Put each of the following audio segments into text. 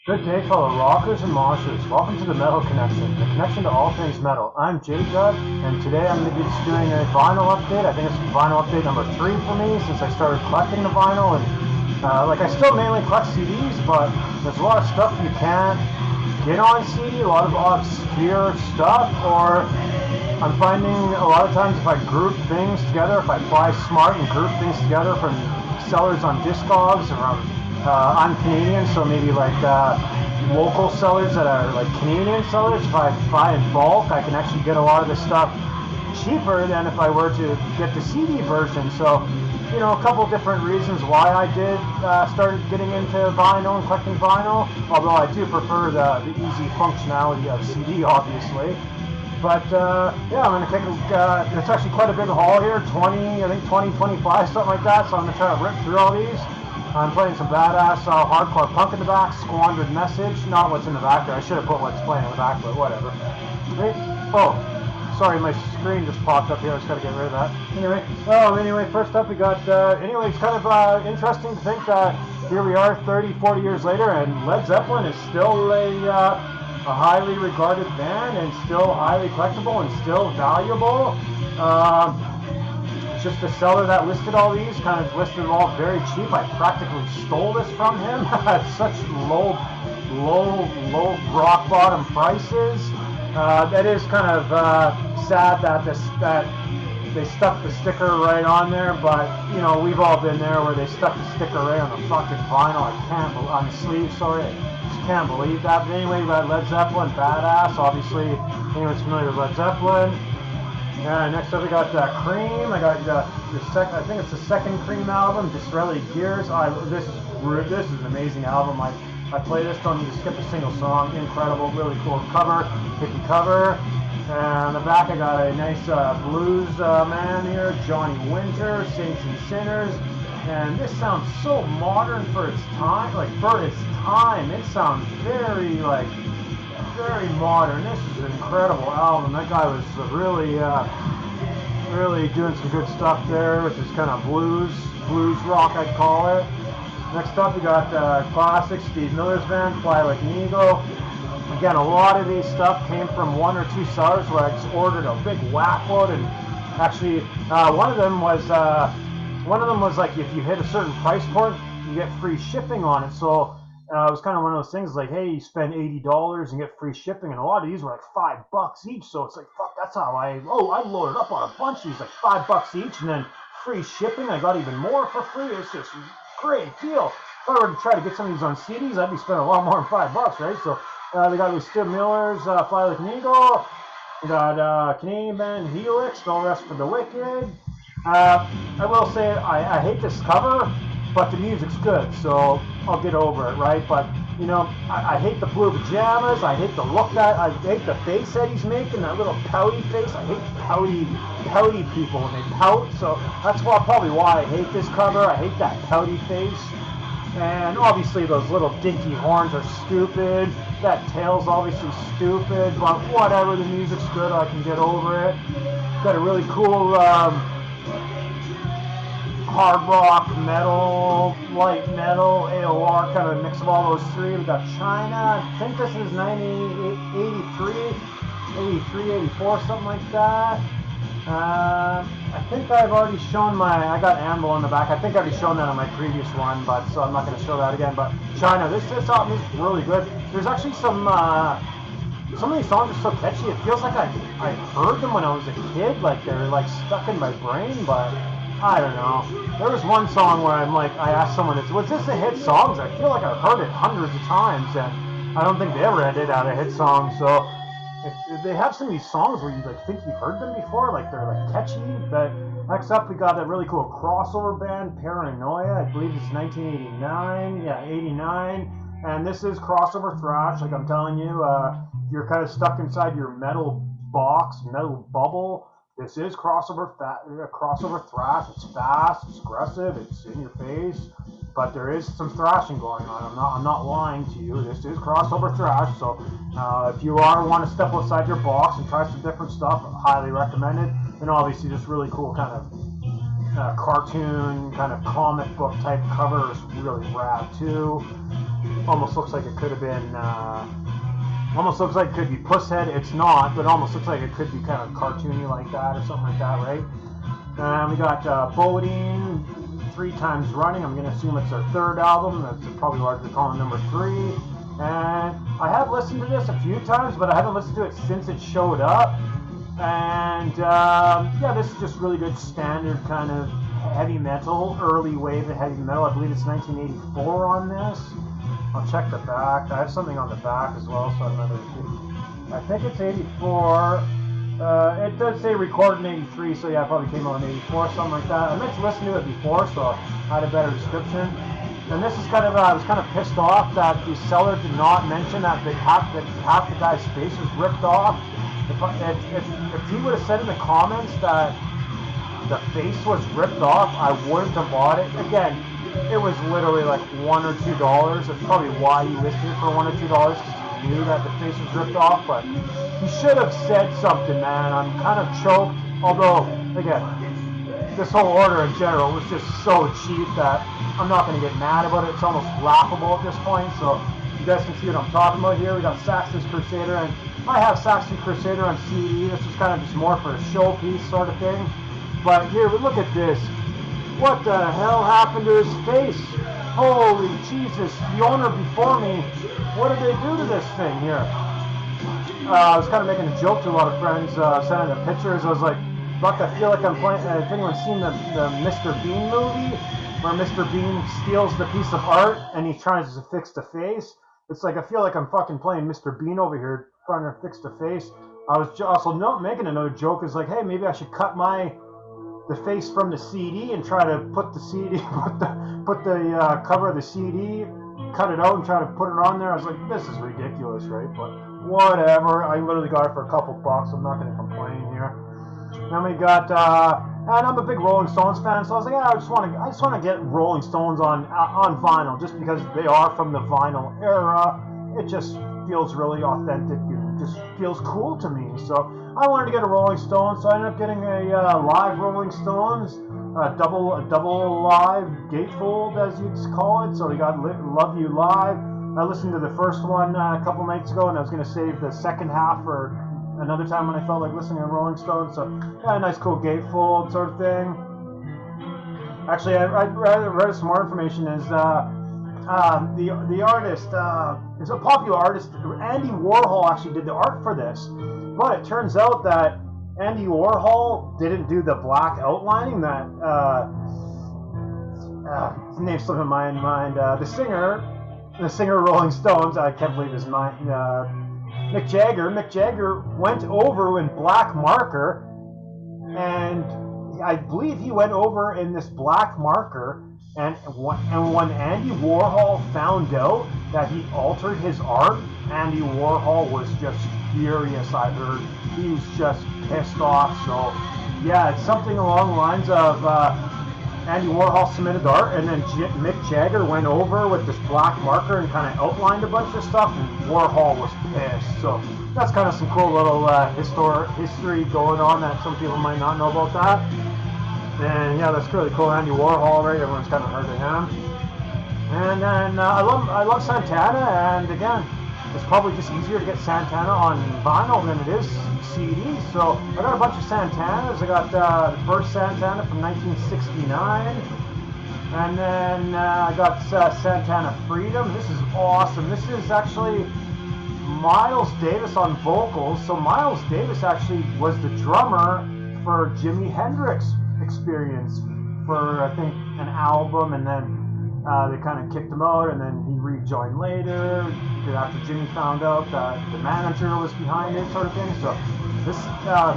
Good day, fellow rockers and moshers. Welcome to the Metal Connection, the connection to all things metal. I'm J-Dub, and today I'm going to be just doing a vinyl update. I think it's vinyl update number 3 for me since I started collecting the vinyl. And I still mainly collect CDs, but there's a lot of stuff you can't get on CD, a lot of obscure stuff, or I'm finding a lot of times if I group things together, if I buy smart and group things together from sellers on Discogs around I'm Canadian, so maybe like local sellers that are like Canadian sellers. If I buy in bulk, I can actually get a lot of this stuff cheaper than if I were to get the CD version. So, you know, a couple different reasons why I did started getting into vinyl and collecting vinyl. Although I do prefer the easy functionality of CD, obviously. But yeah, I'm going to take it's actually quite a big haul here, 20, I think 20, 25, something like that. So I'm going to try to rip through all these. I'm playing some badass hardcore punk in the back, Squandered Message, not what's in the back there. I should have put what's playing in the back, but whatever. Oh, sorry, my screen just popped up here. I just got to get rid of that. Anyway, first up we got, it's kind of interesting to think that here we are 30, 40 years later, and Led Zeppelin is still a highly regarded band and still highly collectible and still valuable. Just the seller that listed all these kind of listed them all very cheap. I practically stole this from him at such low rock bottom prices. That is kind of sad that they stuck the sticker right on there, but you know, we've all been there where they stuck the sticker right on the fucking vinyl. On the sleeve, sorry. I just can't believe that. But anyway, we got Led Zeppelin, badass. Obviously, anyone's familiar with Led Zeppelin. Next up we got Cream. I got I think it's the second Cream album, Disraeli Gears. This is an amazing album. I play this, don't need to skip a single song. Incredible, really cool cover, hippie cover. And on the back I got a nice blues man here, Johnny Winter, Saints and Sinners. And this sounds so modern for its time. It sounds very modern. This is an incredible album. That guy was really doing some good stuff there, which is kind of blues rock, I'd call it. Next up, we got classic Steve Miller's band, Fly Like an Eagle. Again, a lot of these stuff came from one or two sellers where I just ordered a big whack load, and actually one of them was like if you hit a certain price point, you get free shipping on it. So it was kind of one of those things like, hey, you spend $80 and get free shipping, and a lot of these were like $5 each. So it's like, fuck, that's how I loaded up on a bunch of these, like $5 each, and then free shipping. I got even more for free. It's just a great deal. If I were to try to get some of these on CDs, I'd be spending a lot more than $5, right? So they got Steve Miller's Fly Like an Eagle. We got Canadian band Helix, No Rest for the Wicked. I will say I hate this cover, but the music's good, so I'll get over it, right? But, you know, I hate the blue pajamas. I hate the look I hate the face that he's making, that little pouty face. I hate pouty people when they pout, so that's probably why I hate this cover. I hate that pouty face. And obviously those little dinky horns are stupid. That tail's obviously stupid, but whatever, the music's good, I can get over it. Got a really cool hard rock, metal, light metal, AOR, kind of a mix of all those three. We got China. I think this is 83, 84, something like that. I think I've already shown I got Anvil in the back. I think I've already shown that on my previous one, but so I'm not going to show that again. But China, this album is really good. There's actually some of these songs are so catchy. It feels like I heard them when I was a kid, like they're like stuck in my brain, but I don't know. There was one song where I asked someone, was this a hit song? I feel like I've heard it hundreds of times, and I don't think they ever did out a hit song. So if they have some of these songs where you like think you've heard them before, like they're like catchy. But next up, we got a really cool crossover band, Paranoia. I believe it's 1989. Yeah, 89. And this is crossover thrash. Like I'm telling you, you're kind of stuck inside your metal box, metal bubble. This is crossover thrash. It's fast, it's aggressive, it's in your face, but there is some thrashing going on. I'm not lying to you. This is crossover thrash. So if you want to step outside your box and try some different stuff, highly recommend it. And obviously, this really cool kind of cartoon, kind of comic book type cover is really rad too. Almost looks like it could have been, almost looks like it could be Pusshead. It's not, but it almost looks like it could be kind of cartoony like that or something like that, right? We got Bodine 3 times running. I'm going to assume it's their 3rd album. That's probably what they're calling number 3. And I have listened to this a few times, but I haven't listened to it since it showed up. And yeah, this is just really good standard kind of heavy metal, early wave of heavy metal. I believe it's 1984 on this. I'll check the back. I have something on the back as well, so I think it's 84. It does say recorded in 83, so yeah, it probably came out in 84, something like that. I meant to listen to it before, so I had a better description. And this is kind of, I was kind of pissed off that the seller did not mention that half the guy's face was ripped off. If he would have said in the comments that the face was ripped off, I wouldn't have bought it. Again, it was literally like $1 or $2. That's probably why he listed it for $1 or $2, because he knew that the face was ripped off. But he should have said something, man. I'm kind of choked. Although, again, this whole order in general was just so cheap that I'm not going to get mad about it. It's almost laughable at this point. So you guys can see what I'm talking about here. We got Saxon's Crusader, and I have Saxon Crusader on CD. This was kind of just more for a showpiece sort of thing. But here, look at this. What the hell happened to his face? Holy Jesus, the owner before me, what did they do to this thing here? I was kind of making a joke to a lot of friends, sending them pictures. I was like, Buck, I feel like I'm playing, if anyone's seen the Mr. Bean movie, where Mr. Bean steals the piece of art and he tries to fix the face. It's like, I feel like I'm fucking playing Mr. Bean over here, trying to fix the face. I was also making another joke, is like, hey, maybe I should cut the face from the CD and try to put the CD, put the cover of the CD, cut it out and try to put it on there. I was like, this is ridiculous, right? But whatever. I literally got it for a couple bucks. I'm not going to complain here. Then we got, and I'm a big Rolling Stones fan, so I was like, yeah, I just want to get Rolling Stones on vinyl, just because they are from the vinyl era. It just feels really authentic and just feels cool to me. So I wanted to get a Rolling Stones, so I ended up getting a live Rolling Stones, a double live gatefold, as you'd call it. So we got Love You Live. I listened to the first one a couple nights ago, and I was going to save the second half for another time when I felt like listening to Rolling Stones. So yeah, a nice cool gatefold sort of thing. Actually, I read some more information. Is the artist is a popular artist. Andy Warhol actually did the art for this, but it turns out that Andy Warhol didn't do the black outlining. That his name slipped in my mind. The singer of Rolling Stones. I can't believe his mind. Mick Jagger went over in black marker, and I believe he went over in this black marker. And when Andy Warhol found out that he altered his art, Andy Warhol was just furious. I heard he was just pissed off. So yeah, it's something along the lines of Andy Warhol submitted the art, and then Mick Jagger went over with this black marker and kind of outlined a bunch of stuff, and Warhol was pissed. So that's kind of some cool little history going on that some people might not know about that. And yeah, that's really cool. Andy Warhol, right? Everyone's kind of heard of him. And then I love Santana, and again, it's probably just easier to get Santana on vinyl than it is CD. So I got a bunch of Santanas. I got the first Santana from 1969, and then I got Santana Freedom. This is awesome. This is actually Miles Davis on vocals. So Miles Davis actually was the drummer for Jimi Hendrix Experience for, I think, an album, and then they kind of kicked him out, and then he rejoined later after Jimmy found out that the manager was behind it, sort of thing. So this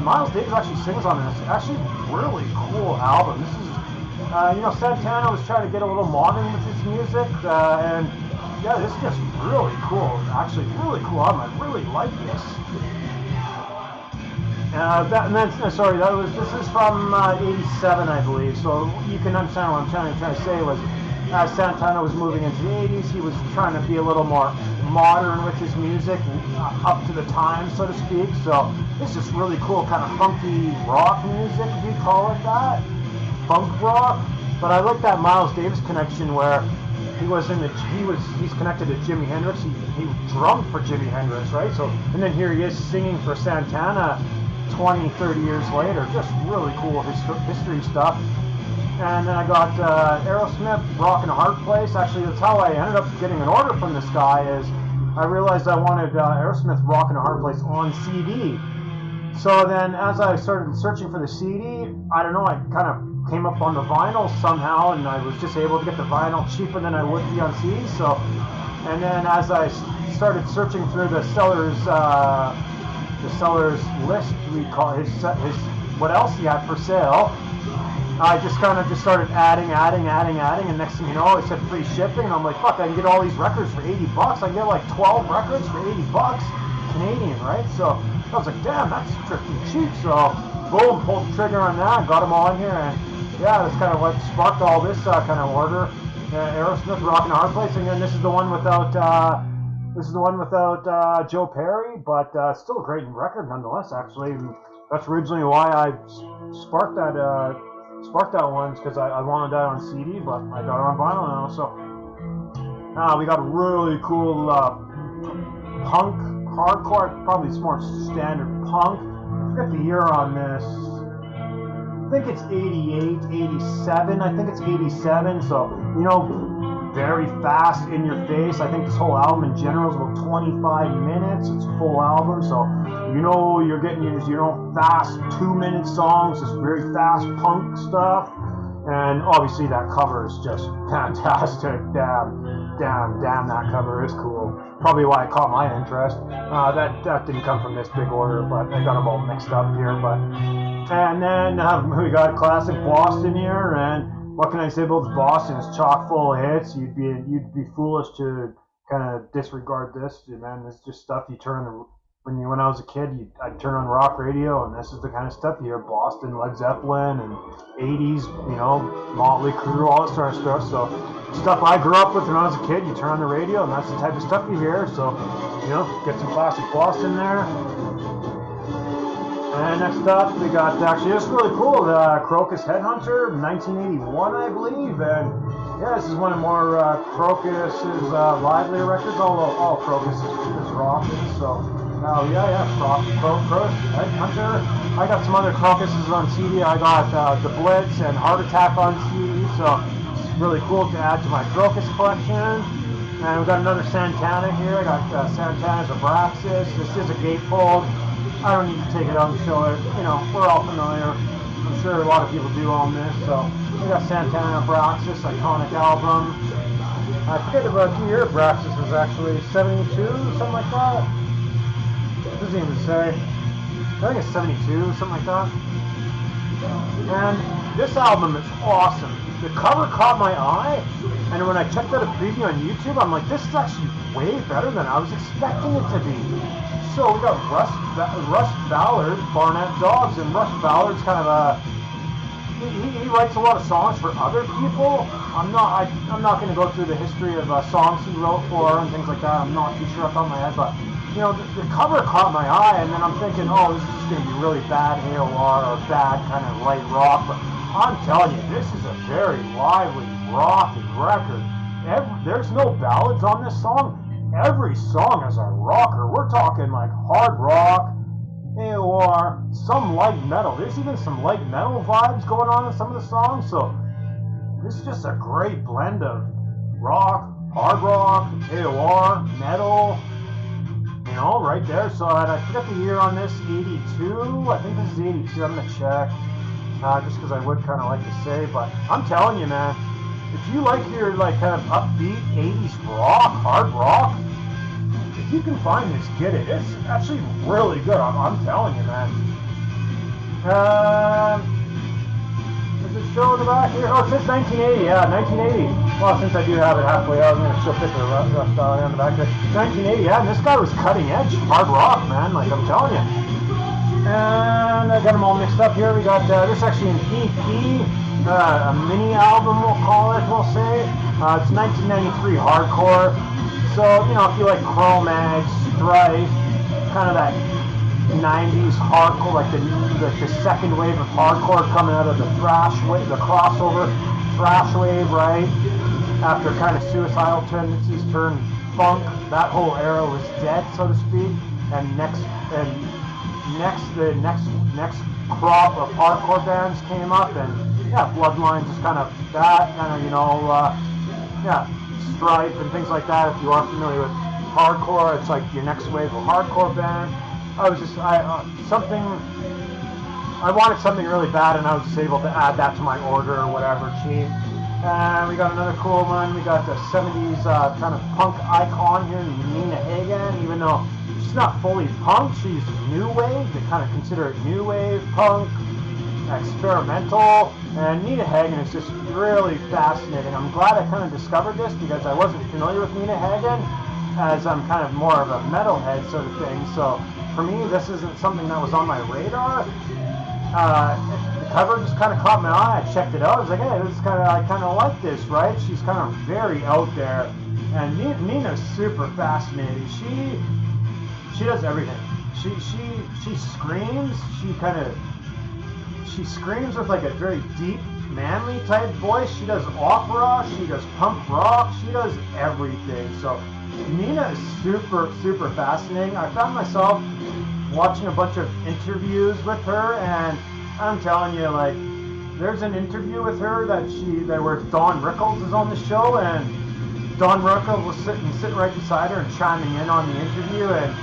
Miles Davis actually sings on this. Actually, really cool album. This is, Santana was trying to get a little modern with his music, and yeah, this is just really cool. Actually, really cool album. I really like this. This is from 87, I believe, so you can understand what I'm trying to say was, as Santana was moving into the 80s, he was trying to be a little more modern with his music, up to the time, so to speak. So this is really cool, kind of funky rock music, if you call it that, funk rock. But I like that Miles Davis connection where he's connected to Jimi Hendrix. He drummed for Jimi Hendrix, right? So, and then here he is singing for Santana 20, 30 years later. Just really cool history stuff. And then I got Aerosmith, Rockin' a Hard Place. Actually, that's how I ended up getting an order from this guy. Is I realized I wanted Aerosmith, Rockin' a Hard Place on CD. So then, as I started searching for the CD, I don't know, I kind of came up on the vinyl somehow, and I was just able to get the vinyl cheaper than I would be on CD. So, and then as I started searching through the seller's list, we call his what else he had for sale. I just started adding, and next thing you know, it said free shipping, and I'm like, fuck, I can get all these records for $80. I can get like 12 records for $80 Canadian, right? So I was like, damn, that's freaking cheap. So boom, pulled the trigger on that, got them all in here, and yeah, that's kind of what sparked all this kind of order. Aerosmith, Rockin' a Hard Place, and then this is the one without Joe Perry, but still a great record nonetheless. Actually, that's originally why I sparked that one, because I wanted that on CD, but I got it on vinyl now. So we got really cool punk, hardcore. Probably it's more standard punk. I forget the year on this. I think it's 88, 87. I think it's 87. So, you know, very fast, in your face. I think this whole album in general is about 25 minutes. It's a full album. So, you know, you're getting, fast 2-minute songs, just very fast punk stuff. And obviously that cover is just fantastic. Damn, that cover is cool. Probably why it caught my interest. That didn't come from this big order, but I got them all mixed up here. And then we got classic Boston here, and what can I say about Boston? It's chock full of hits. You'd be foolish to kind of disregard this, man. It's just stuff you turn when I was a kid. I'd turn on rock radio, and this is the kind of stuff you hear: Boston, Led Zeppelin, and 80s, Motley Crue, all this sort of stuff. So stuff I grew up with when I was a kid. You turn on the radio, and that's the type of stuff you hear. So get some classic Boston there. And next up, we got, actually, this is really cool, the Crocus Headhunter, 1981, I believe. And yeah, this is one of more Crocus's livelier records, although all Crocus is rocking. So, Crocus Headhunter. I got some other Crocuses on CD. I got The Blitz and Heart Attack on CD. So, it's really cool to add to my Crocus collection. And we've got another Santana here. I got Santana's Abraxas. This is a gatefold. I don't need to take it out and show it. We're all familiar. I'm sure a lot of people do own this. So we got Santana Abraxas, iconic album. I forget about the year Abraxas is actually 72, something like that. It doesn't even say. I think it's 72, something like that. And this album is awesome. The cover caught my eye, and when I checked out a preview on YouTube, I'm like, this is actually way better than I was expecting it to be. So we got Russ Ballard, Barnett Dogs, and Russ Ballard's kind of he writes a lot of songs for other people. I'm not going to go through the history of songs he wrote for and things like that. I'm not too sure off the top of my head, but the cover caught my eye, and then I'm thinking, oh, this is just going to be really bad AOR or bad kind of light rock. But I'm telling you, this is a very lively, rocking record. There's no ballads on this song. Every song is a rocker. We're talking like hard rock, AOR, some light metal. There's even some light metal vibes going on in some of the songs. So this is just a great blend of rock, hard rock, AOR, metal, right there. So I forget the year on this, 82. I think this is 82. I'm going to check just because I would kind of like to say. But I'm telling you, man, if you like your kind of upbeat 80s rock, hard rock, if you can find this, get it. It's actually really good. I'm telling you, man. Does it show in the back here? Oh, it says 1980. Yeah, 1980. Well, since I do have it halfway out, I'm going to show a picture of rough style on the back there. 1980. Yeah, and this guy was cutting edge hard rock, man. Like I'm telling you. And I got them all mixed up here. We got this is actually an EP. A mini album, we'll say. It's 1993 hardcore. So, if you like Cro-Mag, Strife, kind of that 90s hardcore, like the second wave of hardcore coming out of the thrash wave, the crossover thrash wave, right? after kind of suicidal tendencies turned funk, that whole era was dead, so to speak. And the next crop of hardcore bands came up, and yeah, Bloodline just kind of that kind of, you know, yeah, Stripe and things like that. If you are familiar with hardcore, it's like your next wave of hardcore band. I was just I wanted something really bad, and I was just able to add that to my order or whatever, cheap. And we got another cool one. We got the 70s kind of punk icon here, Nina Hagen. Even though she's not fully punk, she's new wave. They kind of consider it new wave, punk, experimental. And Nina Hagen is just really fascinating. I'm glad I kind of discovered this because I wasn't familiar with Nina Hagen, as I'm kind of more of a metalhead sort of thing. So for me, this isn't something that was on my radar. The cover just kind of caught my eye. I checked it out. I was like, hey, this is I kind of like this, right? She's kind of very out there, and Nina's super fascinating. She does everything. She screams. She screams with like a very deep, manly type voice. She does opera. She does punk rock. She does everything. So Nina is super fascinating. I found myself watching a bunch of interviews with her, and I'm telling you, like, there's an interview with her where Don Rickles is on the show, and Don Rickles was sitting right beside her and chiming in on the interview, and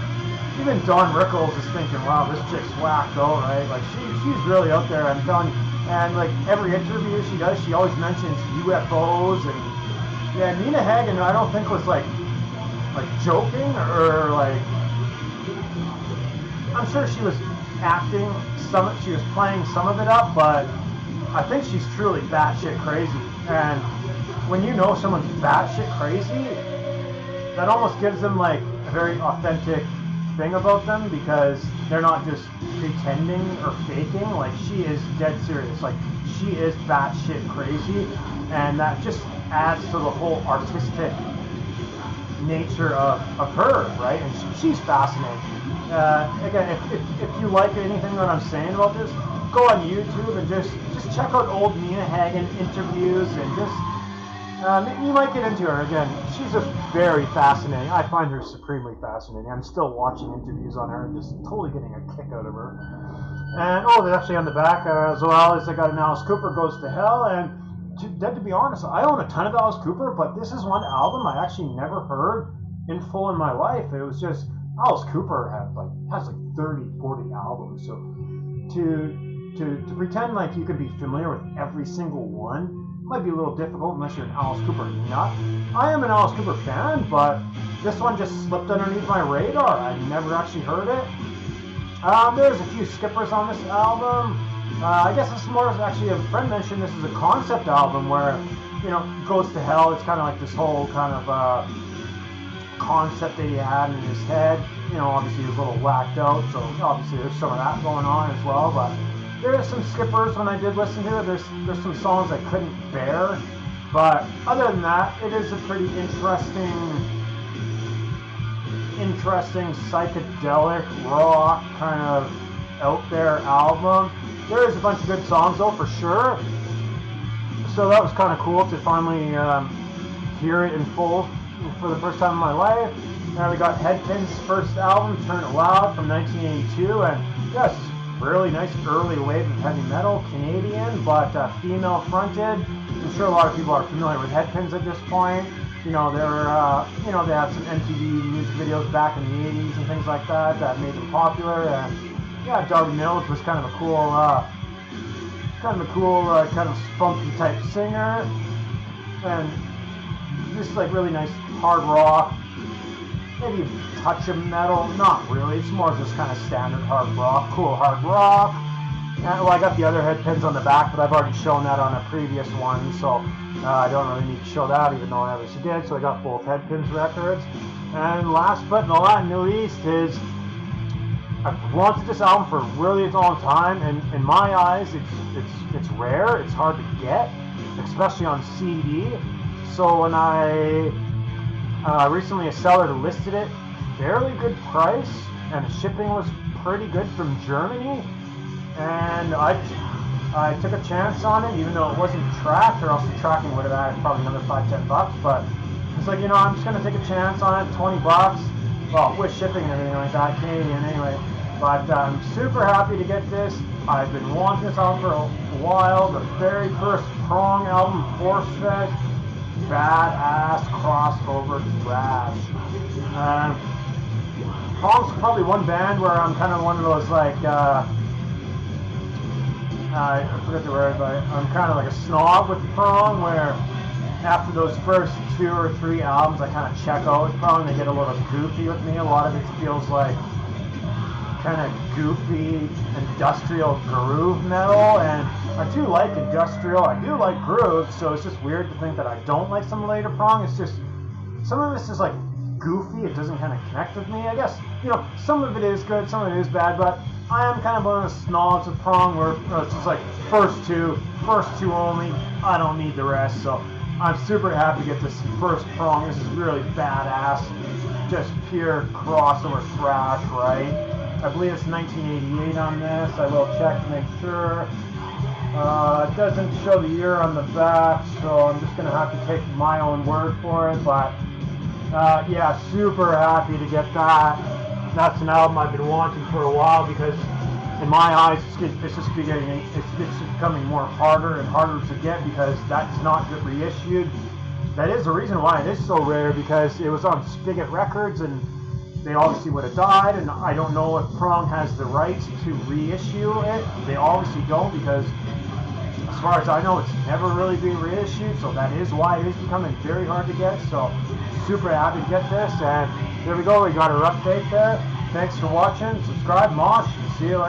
even Don Rickles is thinking, wow, this chick's whacked out, right? Like, she's really out there, I'm telling you. And like every interview she does, she always mentions UFOs, and yeah, Nina Hagen, I don't think was like joking or like, I'm sure she was acting she was playing some of it up, but I think she's truly batshit crazy. And when you know someone's batshit crazy, that almost gives them like a very authentic thing about them, because they're not just pretending or faking. Like, she is dead serious. Like, she is batshit crazy, and that just adds to the whole artistic nature of her, right? And she's fascinating. Again, if you like anything that I'm saying about this, go on YouTube and just check out old Nina Hagen interviews, and just you might get into her. Again, she's just very fascinating. I find her supremely fascinating. I'm still watching interviews on her and just totally getting a kick out of her. And there's actually on the back as well is I got an Alice Cooper Goes to Hell, and to be honest, I own a ton of Alice Cooper, but this is one album I actually never heard in full in my life. It was just Alice Cooper has like 30, 40 albums, so to pretend like you could be familiar with every single one might be a little difficult unless you're an Alice Cooper nut. I am an Alice Cooper fan, but this one just slipped underneath my radar. I never actually heard it. There's a few skippers on this album. I guess this is more actually, a friend mentioned this is a concept album where, you know, Goes to Hell. It's kind of like this whole kind of concept that he had in his head. You know, obviously he was a little whacked out, so obviously there's some of that going on as well. But there's some skippers when I did listen to it. There's some songs I couldn't bear, but other than that, it is a pretty interesting psychedelic rock kind of out there album. There is a bunch of good songs though, for sure. So that was kind of cool to finally hear it in full for the first time in my life. Now we got Headpins' first album, Turn It Loud, from 1982, and yes, really nice early wave of heavy metal, Canadian, but female fronted. I'm sure a lot of people are familiar with Headpins at this point. You know, they had some MTV music videos back in the 80s and things like that that made them popular. And yeah, Doug Mills was kind of a cool, kind of spunky type singer, and just like really nice hard rock, maybe a touch of metal, not really, it's more just kind of standard hard rock, cool hard rock. And, well, I got the other Headpins on the back, but I've already shown that on a previous one, so I don't really need to show that, even though I obviously did. So I got both Headpins records. And last but not least is, I've wanted this album for a really long time, and in my eyes, it's rare, it's hard to get, especially on CD. So when I recently a seller listed it, fairly good price, and the shipping was pretty good from Germany, and I I took a chance on it, even though it wasn't tracked, or else the tracking would have added probably another $5-10. But it's like, you know, I'm just gonna take a chance on it, $20. Well, with shipping and everything like that, Canadian anyway. But I'm super happy to get this. I've been wanting this album for a while. The very first Prong album, Force Fed, badass crossover thrash. Prong's probably one band where I'm kind of one of those like, I forget the word, but I'm kind of like a snob with Prong, where after those first 2 or 3 albums, I kind of check out with Prong. They get a little goofy with me. A lot of it feels like kind of goofy industrial groove metal, and I do like industrial, I do like groove, so it's just weird to think that I don't like some later Prong. It's just, some of this is like goofy, it doesn't kind of connect with me. I guess, you know, some of it is good, some of it is bad, but I am kind of one of the snobs of Prong where it's just like first two only, I don't need the rest. So I'm super happy to get this first Prong. This is really badass, just pure crossover thrash, right? I believe it's 1988 on this. I will check to make sure. It doesn't show the year on the back, so I'm just going to have to take my own word for it. But yeah, super happy to get that. That's an album I've been wanting for a while because in my eyes it's just becoming more harder and harder to get because that's not get reissued. That is the reason why it is so rare, because it was on Spigot Records and they obviously would have died, and I don't know if Prong has the rights to reissue it. They obviously don't, because as far as I know, it's never really been reissued, so that is why it is becoming very hard to get. So super happy to get this, and there we go, we got our update there. Thanks for watching, subscribe, mosh, see you later.